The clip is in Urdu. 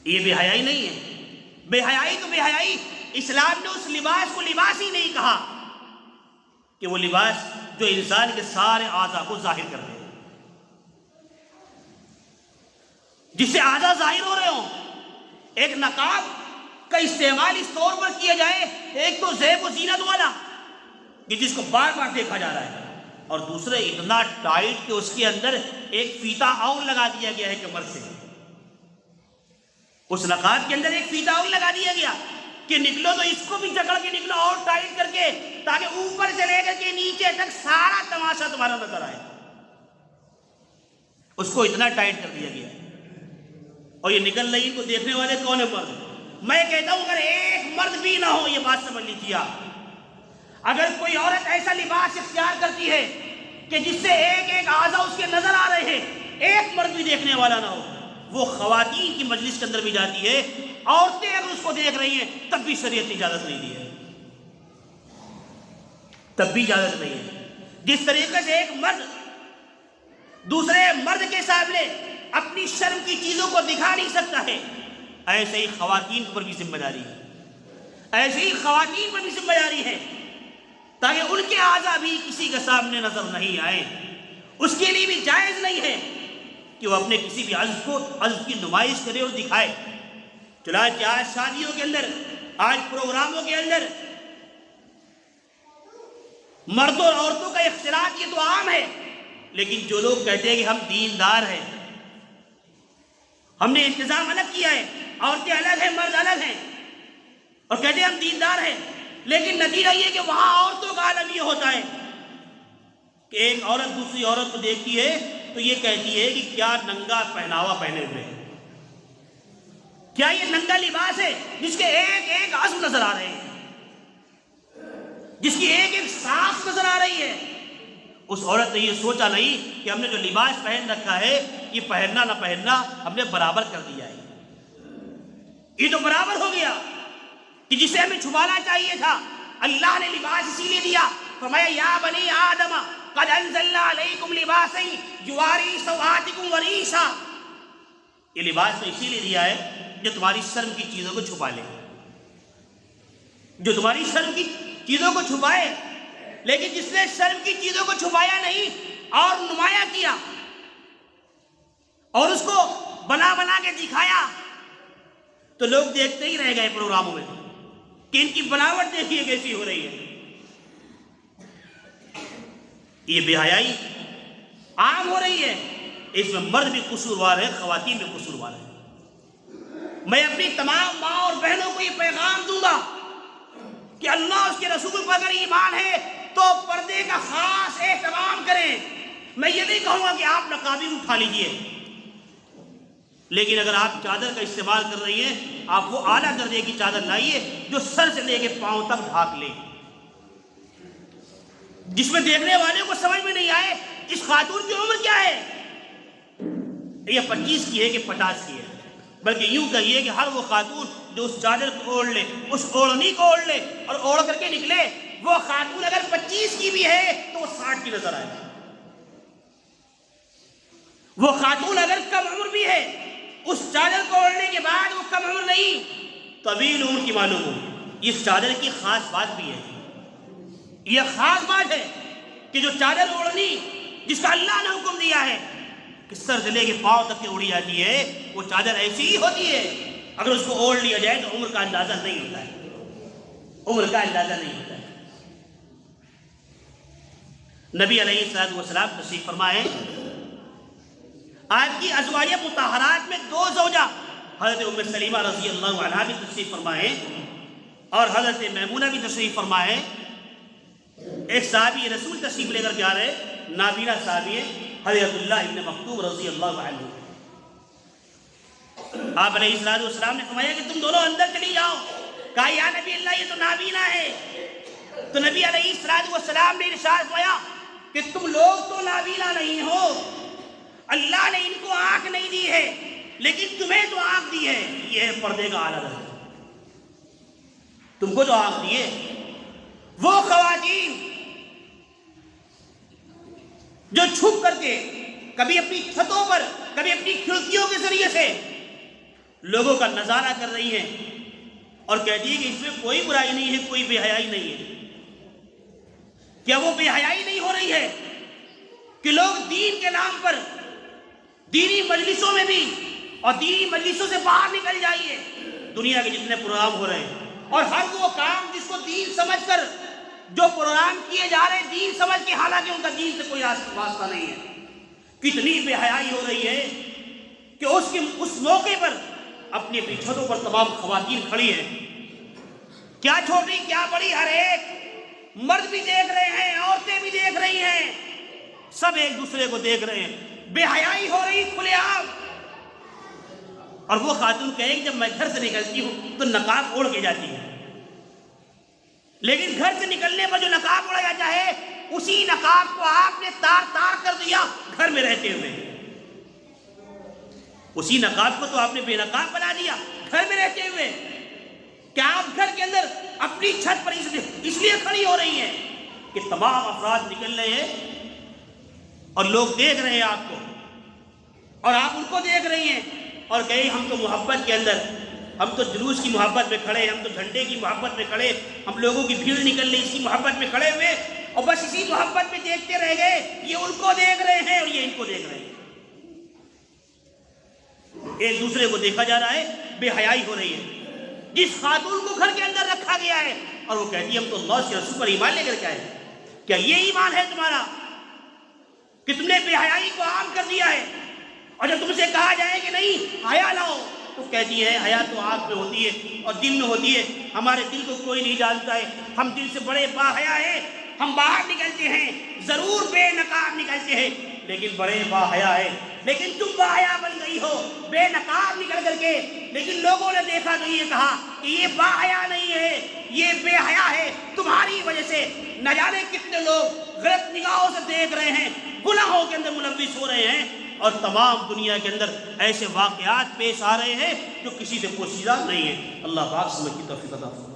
یہ بے حیائی نہیں ہے. بے حیائی تو بے حیائی، اسلام نے اس لباس کو لباس ہی نہیں کہا کہ وہ لباس جو انسان کے سارے اعضاء کو ظاہر کر دے، جس سے اعضاء ظاہر ہو رہے ہوں. ایک نقاب کا استعمال اس طور پر کیا جائے، ایک تو زیب و زینت والا کہ جس کو بار بار دیکھا جا رہا ہے، اور دوسرے اتنا ٹائٹ کہ اس کے اندر ایک فیتا اور لگا دیا گیا ہے کمر سے. اس نقاب کے اندر ایک فیتا اور لگا دیا گیا کہ نکلو تو اس کو بھی جکڑ کے نکلو اور ٹائٹ کر کے، تاکہ اوپر سے لے کر کے نیچے تک سارا تماشا تمہارا نظر آئے. اس کو اتنا ٹائٹ کر دیا گیا، اور یہ نکل رہی ان کو دیکھنے والے کون ہے؟ مرد. میں کہتا ہوں اگر ایک مرد بھی نہ ہو، یہ بات سمجھ لیجیے آپ، اگر کوئی عورت ایسا لباس اختیار کرتی ہے کہ جس سے ایک ایک اعضاء اس کے نظر آ رہے ہیں، ایک مرد بھی دیکھنے والا نہ ہو، وہ خواتین کی مجلس کے اندر بھی جاتی ہے، عورتیں اگر اس کو دیکھ رہی ہیں تب بھی شریعت نے اجازت نہیں دی ہے، تب بھی اجازت نہیں ہے. جس طریقے سے ایک مرد دوسرے مرد کے سامنے اپنی شرم کی چیزوں کو دکھا نہیں سکتا ہے، ایسے ہی خواتین پر بھی ذمہ داری ہے، ایسے ہی خواتین پر بھی ذمہ داری ہے تاکہ ان کے اعضاء بھی کسی کے سامنے نظر نہیں آئے. اس کے لیے بھی جائز نہیں ہے کہ وہ اپنے کسی بھی عضو کی نمائش کرے اور دکھائے. چنانچہ آج شادیوں کے اندر، آج پروگراموں کے اندر مردوں اور عورتوں کا اختلاط یہ تو عام ہے، لیکن جو لوگ کہتے ہیں کہ ہم دیندار ہیں، ہم نے انتظام الگ کیا ہے، عورتیں الگ ہیں مرد الگ ہیں، اور کہتے ہیں ہم دیندار ہیں، لیکن نتیجہ یہ کہ وہاں عورتوں کا عالم یہ ہوتا ہے کہ ایک عورت دوسری عورت کو دیکھتی ہے تو یہ کہتی ہے کہ کیا ننگا پہناوا پہنے ہوئے ہیں، کیا یہ ننگا لباس ہے جس کے ایک ایک عضو نظر آ رہے ہیں، جس کی ایک ایک سانس نظر آ رہی ہے. اس عورت نے یہ سوچا نہیں کہ ہم نے جو لباس پہن رکھا ہے یہ پہننا نہ پہننا ہم نے برابر کر دیا ہے. یہ تو برابر ہو گیا کہ جسے ہمیں چھپانا چاہیے تھا. اللہ نے لباس اسی لیے دیا، فرمایا یا بنی آدم قد انزلنا علیکم لباسا یواری سوآتکم وریشا. یہ لباس تو اسی لیے دیا ہے جو تمہاری شرم کی چیزوں کو چھپا لے، جو تمہاری شرم کی چیزوں کو چھپائے. لیکن جس نے شرم کی چیزوں کو چھپایا نہیں اور نمایاں کیا اور اس کو بنا بنا کے دکھایا تو لوگ دیکھتے ہی رہ گئے پروگراموں میں کہ ان کی بناوٹ دیکھیے کیسی ہو رہی ہے. یہ بے حیائی عام ہو رہی ہے، اس میں مرد بھی قصوروار ہے، خواتین بھی قصوروار ہے. میں اپنی تمام ماں اور بہنوں کو یہ پیغام دوں گا کہ اللہ اس کے رسول پر اگر ایمان ہے تو پردے کا خاص اہتمام کریں. میں یہ نہیں کہوں گا کہ آپ نقابی اٹھا لیجئے، لیکن اگر آپ چادر کا استعمال کر رہی ہیں، آپ وہ اعلیٰ درجے کی چادر لائیے جو سر سے لے کے پاؤں تک ڈھانک لے، جس میں دیکھنے والے کو سمجھ میں نہیں آئے اس خاتون کی عمر کیا ہے، یہ 25 کی ہے کہ 50 کی ہے، بلکہ یوں کہیے کہ ہر وہ خاتون جو اس چادر کو اوڑھ لے، اس اوڑھنی کو اوڑھ لے اور اوڑھ کر کے نکلے، وہ خاتون اگر 25 کی بھی ہے تو وہ 60 کی نظر آئے. وہ خاتون اگر کم عمر بھی ہے، اس چادر کو اوڑھنے کے بعد وہ کم عمر نہیں، طویل عمر کی معلوم ہو. اس چادر کی خاص بات بھی ہے، یہ خاص بات ہے کہ جو چادر اوڑھنی جس کا اللہ نے حکم دیا ہے کہ سر سے لے کے پاؤں تک کے اڑی جاتی ہے، وہ چادر ایسی ہی ہوتی ہے. اگر اس کو اوڑھ لیا جائے تو عمر کا اندازہ نہیں ہوتا ہے، عمر کا اندازہ نہیں ہوتا ہے. نبی علیہ السلام تشریف فرما ہے، آپ کی ازواج مطہرات میں 2 زوجہ حضرت ام سلیمہ رضی اللہ عنہا بھی تشریف فرما ہے اور حضرت میمونہ بھی تشریف فرما ہے. ایک صحابی رسول تشریف لے کر جا رہے، نابینا صحابی ہے حضرت عبداللہ ابن مکتوم رضی اللہ عنہ. آپ علیہ السلام نے فرمایا کہ تم دونوں اندر چلی جاؤ. کہا یا نبی اللہ یہ تو نابینا ہے. تو نبی علیہ السلام نے ارشاد فرمایا کہ تم لوگ تو نابینا نہیں ہو، اللہ نے ان کو آنکھ نہیں دی ہے لیکن تمہیں تو آنکھ دی ہے. یہ ہے پردے کا اعلیٰ درجہ. تم کو جو آنکھ دی ہے وہ خواتین جو چھپ کر کے کبھی اپنی چھتوں پر کبھی اپنی کھڑکیوں کے ذریعے سے لوگوں کا نظارہ کر رہی ہیں اور کہتی ہے کہ اس میں کوئی برائی نہیں ہے، کوئی بے حیائی نہیں ہے۔ کیا وہ بے حیائی نہیں ہو رہی ہے کہ لوگ دین کے نام پر دینی مجلسوں میں بھی اور دینی مجلسوں سے باہر نکل جائیے، دنیا کے جتنے پروگرام ہو رہے ہیں اور ہر وہ کام جس کو دین سمجھ کر جو پروگرام کیے جا رہے ہیں دین سمجھ کے، حالانکہ ان کا دین سے کوئی واسطہ نہیں ہے، کتنی بے حیائی ہو رہی ہے کہ اس موقع پر اپنی اپنی چھتوں پر تمام خواتین کھڑی ہیں، کیا چھوٹی کیا بڑی، ہر ایک مرد بھی دیکھ رہے ہیں، عورتیں بھی دیکھ رہی ہیں، سب ایک دوسرے کو دیکھ رہے ہیں، بے حیائی ہو رہی کھلے عام۔ اور وہ خاتون کہے کہ جب میں گھر سے نکلتی ہوں تو نقاب اوڑھ کے جاتی ہے، لیکن گھر سے نکلنے پر جو نقاب اوڑھا جاتا ہے اسی نقاب کو آپ نے تار تار کر دیا گھر میں رہتے ہوئے، اسی نقاب کو تو آپ نے بے نقاب بنا دیا گھر میں رہتے ہوئے۔ کیا آپ گھر کے اندر اپنی چھت پر اس لیے کھڑی ہو رہی ہیں کہ تمام افراد نکل رہے ہیں اور لوگ دیکھ رہے ہیں آپ کو اور آپ ان کو دیکھ رہی ہیں اور کہیں ہم تو محبت کے اندر، ہم تو جلوس کی محبت میں کھڑے، ہم تو جھنڈے کی محبت میں کھڑے، ہم لوگوں کی بھیڑ نکل رہی اس کی محبت میں کھڑے ہوئے اور بس اسی محبت میں دیکھتے رہ گئے، یہ ان کو دیکھ رہے ہیں اور یہ ان کو دیکھ رہے ہیں، ایک دوسرے کو دیکھا جا رہا ہے، بے حیائی ہو رہی ہے۔ جس خاتون کو گھر کے اندر رکھا گیا ہے اور وہ کہتی ہے ہم تو اللہ کے رسول پر ایمان لے کر کے آئے، کیا یہ ایمان ہے تمہارا کہ تم نے بے حیائی کو عام کر دیا ہے؟ اور جب تم سے کہا جائے کہ نہیں حیا لاؤ تو کہتی ہے حیا تو آنکھ میں ہوتی ہے اور دل میں ہوتی ہے، ہمارے دل کو کوئی نہیں جانتا ہے، ہم دل سے بڑے با حیا ہیں، ہم باہر نکلتے ہیں ضرور بے نقاب نکلتے ہیں لیکن بڑے با حیا ہے۔ لیکن تم با حیا بن گئی ہو بے نقاب نکل کر کے، لیکن لوگوں نے دیکھا تو یہ کہا کہ یہ با حیا نہیں ہے، یہ بے حیا ہے، تمہاری وجہ سے نہ جانے کتنے لوگ غلط نگاہوں سے دیکھ رہے ہیں، گناہوں کے اندر ملوث ہو رہے ہیں اور تمام دنیا کے اندر ایسے واقعات پیش آ رہے ہیں جو کسی سے پوشیدہ نہیں ہے۔ اللہ پاک سمجھ کی توفیق عطا فرمائے۔